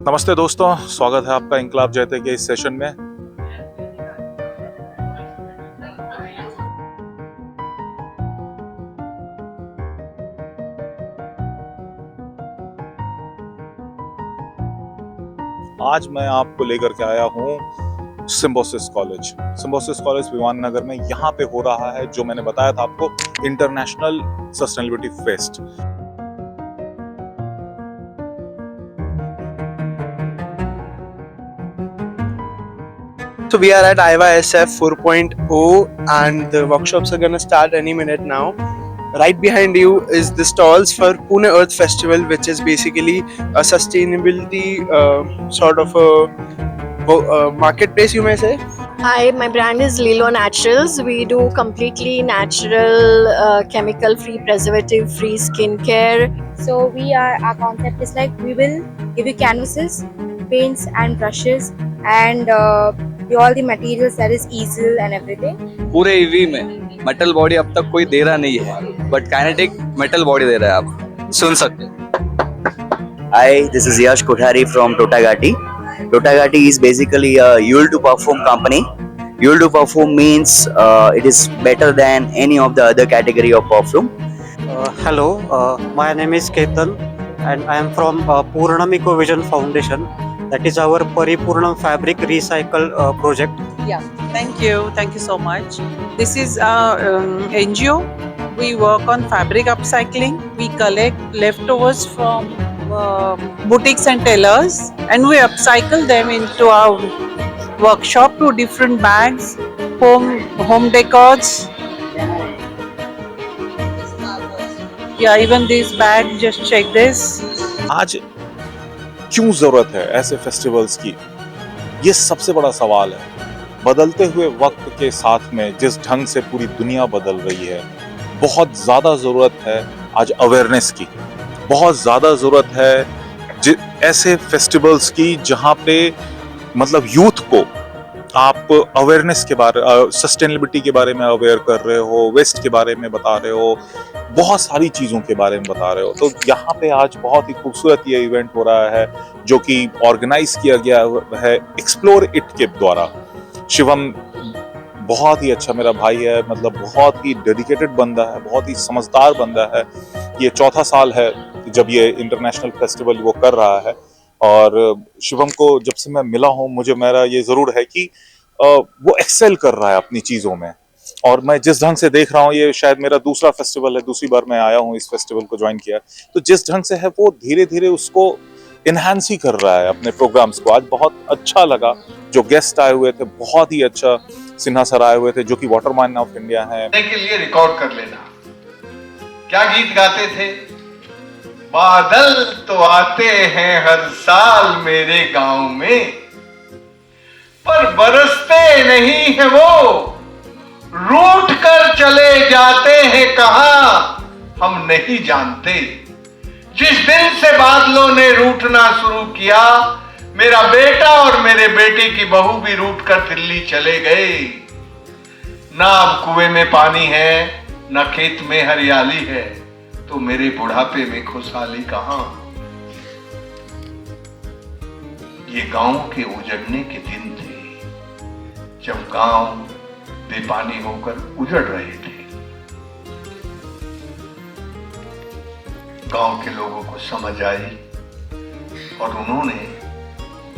नमस्ते दोस्तों, स्वागत है आपका इंकलाब जयते के इस सेशन में। आज मैं आपको लेकर के आया हूँ सिम्बोसिस कॉलेज। सिम्बोसिस कॉलेज विमान नगर में यहाँ पे हो रहा है जो मैंने बताया था आपको, international sustainability fest. So we are at IVA SF 4.0 and the workshops are gonna start any minute now. Right behind you is the stalls for Pune Earth Festival, which is basically a sustainability sort of a marketplace, you may say. Hi, my brand is Lilo Naturals. We do completely natural, chemical-free, preservative-free skincare. So our concept is like we will give you canvases, paints and brushes and all the materials, that is easel and everything. पूरे EV में metal body अब तक कोई दे रहा नहीं है, but kinetic metal body दे रहा है। आप सुन सकते हैं। Hi, this is Yash Kothari from Totagati. Totagati is basically a Yule to Perfume company. Yule to Perfume means it is better than any of the other category of perfume. Hello, my name is Ketan and I am from Purnam Ecovision Foundation. That is our Paripurnam Fabric Recycle project. Yeah, thank you so much. This is our NGO. We work on fabric upcycling. We collect leftovers from boutiques and tailors and we upcycle them into our workshop to different bags, home decors. Yeah, even this bag, just check this. आज क्यों जरूरत है ऐसे festivals की, ये सबसे बड़ा सवाल है। बदलते हुए वक्त के साथ में जिस ढंग से पूरी दुनिया बदल रही है, बहुत ज्यादा जरूरत है आज अवेयरनेस की। बहुत ज्यादा जरूरत है ऐसे फेस्टिवल्स की जहां पे मतलब यूथ को आप अवेयरनेस के बारे, सस्टेनेबिलिटी के बारे में अवेयर कर रहे हो, वेस्ट के बारे में बता रहे हो, बहुत सारी चीजों के बारे में बता रहे हो। तो यहाँ पे आज बहुत ही खूबसूरत ये इवेंट हो रहा है जो कि ऑर्गेनाइज किया गया है एक्सप्लोर इट के द्वारा। शिवम बहुत ही अच्छा मेरा भाई है, मतलब बहुत ही डेडिकेटेड बंदा है, बहुत ही समझदार बंदा है। ये चौथा साल है जब ये इंटरनेशनल फेस्टिवल वो कर रहा है और शिवम को जब से मैं मिला हूँ, मुझे मेरा ये जरूर है कि वो एक्सेल कर रहा है अपनी चीजों में। और मैं जिस ढंग से देख रहा हूँ, ये शायद मेरा दूसरा फेस्टिवल है, दूसरी बार मैं आया हूँ इस फेस्टिवल को ज्वाइन किया, तो जिस ढंग से है वो धीरे धीरे उसको इनहांस ही कर रहा है अपने प्रोग्राम्स को। आज बहुत अच्छा लगा, जो गेस्ट आए हुए थे बहुत ही अच्छा, सिन्हा सर आए हुए थे जो कि वाटरमैन ऑफ इंडिया हैं। के लिए रिकॉर्ड कर लेना। क्या गीत गाते थे? बादल तो आते हैं हर साल मेरे गांव में, पर बरसते नहीं है वो, रूठ कर चले जाते हैं कहां हम नहीं जानते। जिस दिन से बादलों ने रूठना शुरू किया, मेरा बेटा और मेरे बेटे की बहू भी रूठ कर दिल्ली चले गए। ना अब कुएं में पानी है, ना खेत में हरियाली है, तो मेरे बुढ़ापे में खुशहाली कहां। ये गांव के उजड़ने के दिन थे जब गांव बेपानी होकर उजड़ रहे थे। गांव के लोगों को समझ आई और उन्होंने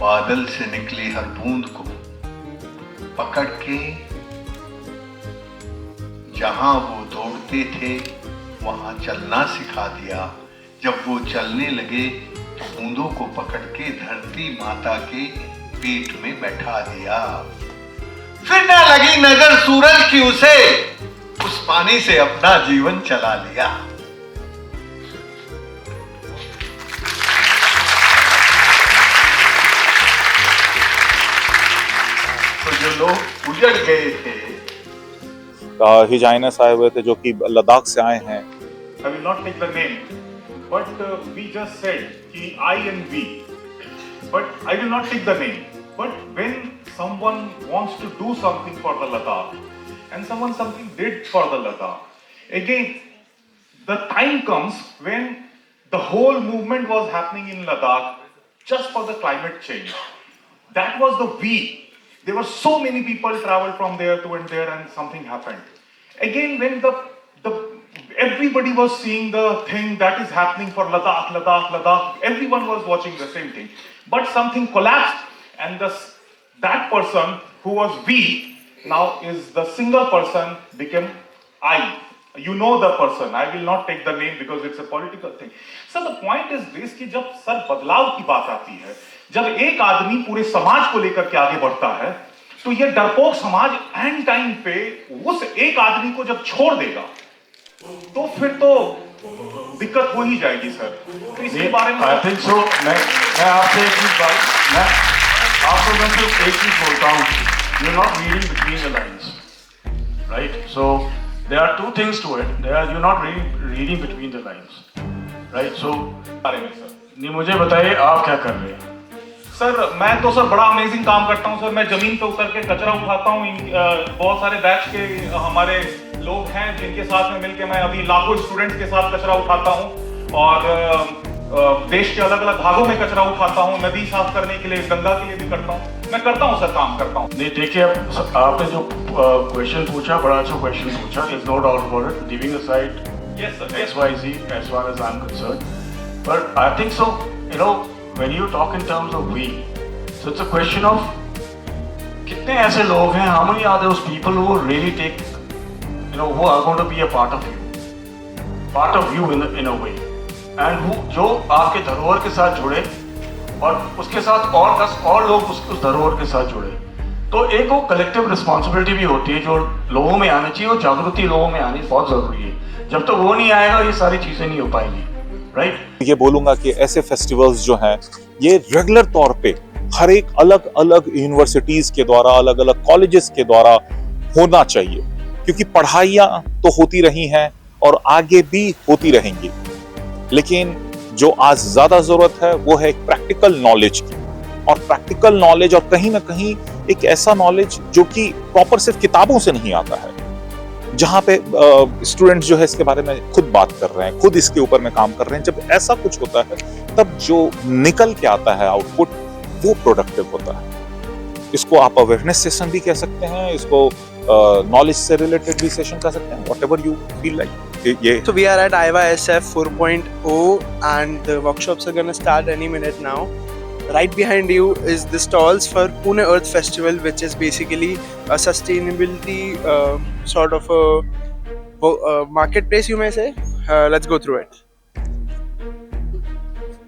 बादल से निकली हर बूंद को पकड़ के जहां वो दौड़ते थे वहां चलना सिखा दिया। जब वो चलने लगे तो बूंदों को पकड़ के धरती माता के पेट में बैठा दिया। फिर ना लगी नजर सूरज की उसे, उस पानी से अपना जीवन चला लिया। तो जो लोग उजड़ गए थे, हिज हाइनेस आए हुए थे जो कि लद्दाख से आए हैं। I will not take the name, but we just said कि I and we, but I will not take the name. But when someone wants to do something for the Ladakh, and something did for the Ladakh, again, the time comes when the whole movement was happening in Ladakh, just for the climate change. That was the we. There were so many people traveled from there to and there, and something happened. Again, when the everybody was seeing the thing that is happening for Ladakh, Ladakh, Ladakh. Everyone was watching the same thing. But something collapsed, and that person who was we now is the single person became I. You know the person. I will not take the name because it's a political thing. So the point is this कि जब sir बदलाव की बात आती है, जब एक आदमी पूरे समाज को लेकर के आगे बढ़ता है, तो ये डरपोक समाज एंड टाइम पे उस एक आदमी को जब छोड़ देगा, तो फिर तो दिक्कत हो ही जाएगी सर. तो इसके बारे में आई थिंक सो. मैं आपसे एक चीज आपको मैं सिर्फ एक चीज बोलता हूँ, you are not reading between the lines, right? So there are two things to it. You're not reading between the lines, right? So बारे में सर नहीं, मुझे बताइए आप क्या कर रहे हैं? सर मैं तो सर बड़ा अमेजिंग काम करता हूँ सर. मैं जमीन पे उतर के कचरा उठाता हूँ. बहुत सारे बैच के हमारे लोग हैं जिनके साथ में मिलके मैं अभी लाखों स्टूडेंट्स के साथ कचरा उठाता हूँ और देश के अलग अलग भागों में कचरा उठाता हूँ. नदी साफ करने के लिए, गंगा के लिए भी करता हूँ. मैं करता हूँ सर, काम करता हूँ. नहीं देखिए, आपने जो क्वेश्चन पूछा, बड़ा अच्छा क्वेश्चन पूछा. Is no doubt about it. Leaving aside XYZ as far as I'm concerned, but I think so, you know, when you talk in terms of we, so it's a question of कितने ऐसे लोग हैं, how many are those people who really take, you know, who are going to be a part of you in a way, and who जो आपके धरोहर के साथ जुड़े और उसके साथ और 10 और लोग उस धरोहर के साथ जुड़े. तो एक वो कलेक्टिव रिस्पॉन्सिबिलिटी भी होती है जो लोगों में आनी चाहिए, और जागृति लोगों में आनी बहुत ज़रूरी है. जब तक वो नहीं आएगा ये सारी चीज़ें नहीं हो पाएंगी, राइट? ये बोलूंगा कि ऐसे फेस्टिवल्स जो हैं ये रेगुलर तौर पे हर एक अलग अलग यूनिवर्सिटीज के द्वारा, अलग अलग कॉलेजेस के द्वारा होना चाहिए, क्योंकि पढ़ाइयाँ तो होती रही हैं और आगे भी होती रहेंगी. लेकिन जो आज ज्यादा जरूरत है वो है एक प्रैक्टिकल नॉलेज की, और प्रैक्टिकल नॉलेज और कहीं ना कहीं एक ऐसा नॉलेज जो कि प्रॉपर सिर्फ किताबों से नहीं आता है, जहाँ पे स्टूडेंट्स जो है इसके बारे में खुद बात कर रहे हैं, खुद इसके ऊपर में काम कर रहे हैं. जब ऐसा कुछ होता है तब जो निकल के आता है आउटपुट वो प्रोडक्टिव होता है. इसको आप अवेयरनेस सेशन भी कह सकते हैं, इसको नॉलेज से रिलेटेड भी सेशन कह सकते हैं, whatever you feel like. So we are at IVA SF 4.0 and the workshops are going to start any minute now. Right behind you is the stalls for Pune Earth Festival, which is basically a sustainability sort of a marketplace, you may say. Let's go through it.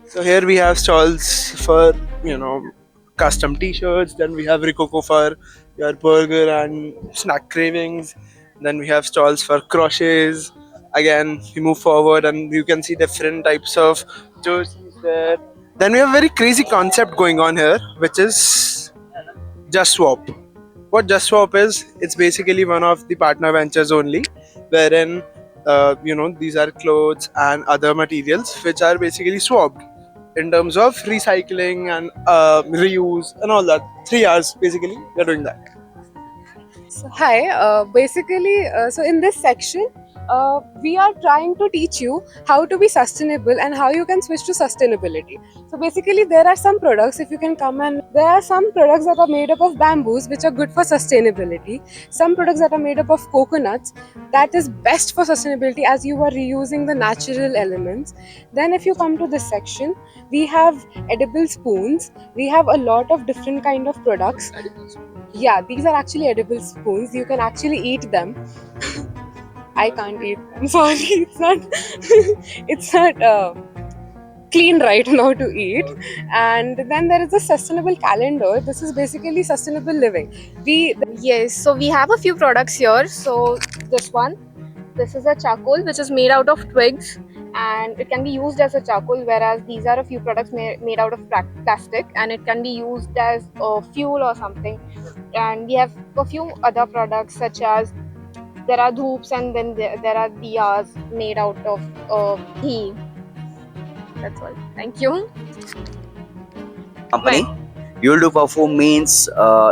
So here we have stalls for, you know, custom t-shirts. Then we have Ricoco for your burger and snack cravings. Then we have stalls for crochets. Again, we move forward and you can see different types of jerseys there. Then we have a very crazy concept going on here, which is Just Swap. What Just Swap is, it's basically one of the partner ventures only, wherein you know, these are clothes and other materials which are basically swapped in terms of recycling and reuse and all that. 3 hours basically they're doing that. So, hi, basically, so in this section, we are trying to teach you how to be sustainable and how you can switch to sustainability. So basically there are some products, if you can come, and there are some products that are made up of bamboos which are good for sustainability. Some products that are made up of coconuts, that is best for sustainability as you are reusing the natural elements. Then if you come to this section, we have edible spoons. We have a lot of different kind of products. Yeah, these are actually edible spoons. You can actually eat them. I can't eat. I'm sorry, it's not clean right now to eat. And then there is a sustainable calendar. This is basically sustainable living. Yes, so we have a few products here. So this is a charcoal which is made out of twigs, and it can be used as a charcoal, whereas these are a few products made out of plastic, and it can be used as fuel or something. And we have a few other products such as there are dhoops, and then there are diyas made out of ghee. That's all. Thank you. Company. You'll do perfume means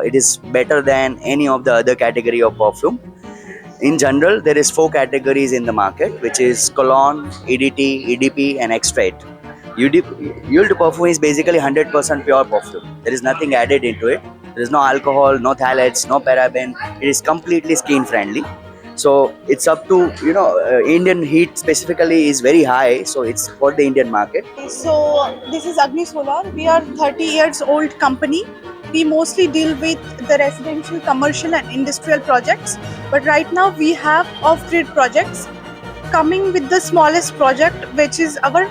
it is better than any of the other category of perfume. In general, there is 4 categories in the market, which is cologne, EDT, EDP, and extract. Yule to perfume is basically 100% pure perfume. There is nothing added into it. There is no alcohol, no phthalates, no paraben. It is completely skin friendly. So it's up to Indian heat specifically is very high. So it's for the Indian market. So this is Agni Solar. We are 30 years old company. We mostly deal with the residential, commercial and industrial projects. But right now we have off-grid projects coming with the smallest project, which is our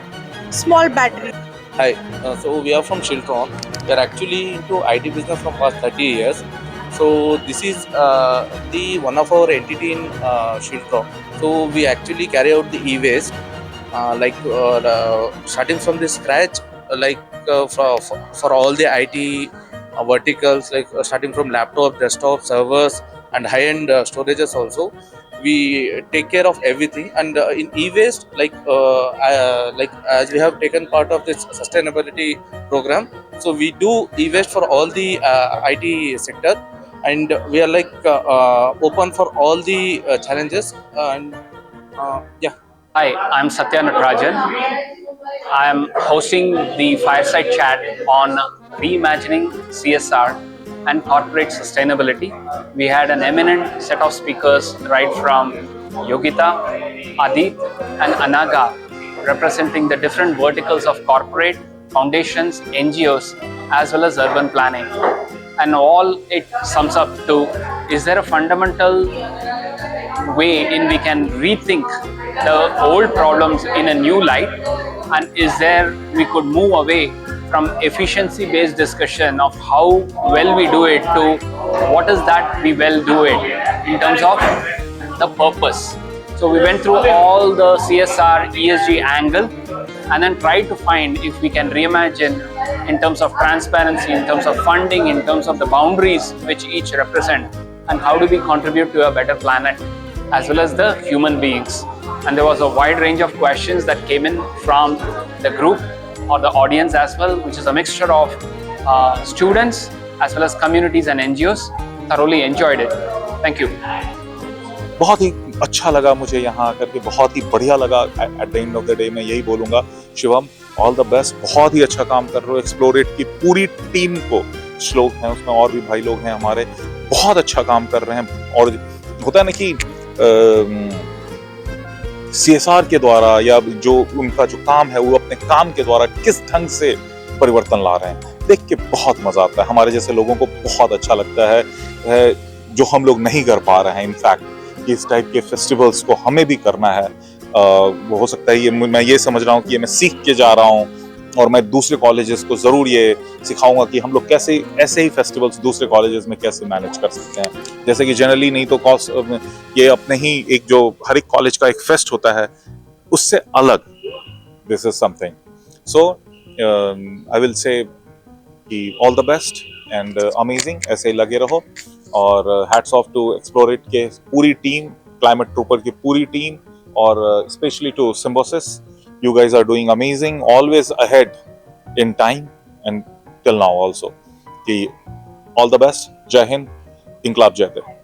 small battery. Hi, so we are from Shiltron. We are actually into IT business from past 30 years. So this is the one of our entity in Shiltron. So we actually carry out the e-waste, starting from the scratch, for all the IT verticals, starting from laptop, desktop, servers, and high-end storages also. We take care of everything, and in e-waste, as we have taken part of this sustainability program, so we do e-waste for all the IT sector, and we are open for all the challenges. And yeah. Hi, I'm Satya Natarajan. I am hosting the fireside chat on reimagining CSR and corporate sustainability. We had an eminent set of speakers right from Yogita, Adit and Anaga, representing the different verticals of corporate, foundations, NGOs, as well as urban planning. And all it sums up to, is there a fundamental way in we can rethink the old problems in a new light, and is there we could move away from efficiency based discussion of how well we do it to what is that we well do it in terms of the purpose. So we went through all the CSR ESG angle and then tried to find if we can reimagine in terms of transparency, in terms of funding, in terms of the boundaries which each represent, and how do we contribute to a better planet as well as the human beings. And there was a wide range of questions that came in from the group or the audience as well, which is a mixture of students as well as communities and NGOs. Thoroughly enjoyed it. Thank you. बहुत ही अच्छा लगा मुझे यहाँ आकर के, बहुत ही बढ़िया लगा. At the end of the day मैं यही बोलूँगा, शिवम ऑल द बेस्ट, बहुत ही अच्छा काम कर रहे हो. एक्सप्लोरेट की पूरी टीम को, श्लोक हैं उसमें और भी भाई लोग हैं हमारे, बहुत अच्छा काम कर रहे हैं. और होता है ना कि CSR के द्वारा या जो उनका जो काम है वो अपने काम के द्वारा किस ढंग से परिवर्तन ला रहे हैं, देख के बहुत मजा आता है. हमारे जैसे लोगों को बहुत अच्छा लगता है जो हम लोग नहीं कर पा रहे हैं. इनफैक्ट इस टाइप के फेस्टिवल्स को हमें भी करना है. वो हो सकता है ये मैं ये समझ रहा हूँ कि ये मैं सीख के जा रहा हूँ, और मैं दूसरे कॉलेजेस को ज़रूर ये सिखाऊंगा कि हम लोग कैसे ऐसे ही फेस्टिवल्स दूसरे कॉलेजेस में कैसे मैनेज कर सकते हैं. जैसे कि जनरली नहीं तो ये अपने ही एक जो हर एक कॉलेज का एक फेस्ट होता है उससे अलग this is something. So I will say कि all the best and amazing, ऐसे ही लगे रहो. और हैट्स ऑफ टू एक्सप्लोरेट के पूरी टीम, क्लाइमेट ट्रूपर की पूरी टीम, और specially to Symbiosis. You guys are doing amazing, always ahead in time and till now also. All the best. Jai Hind. Inqilab Jai Hind.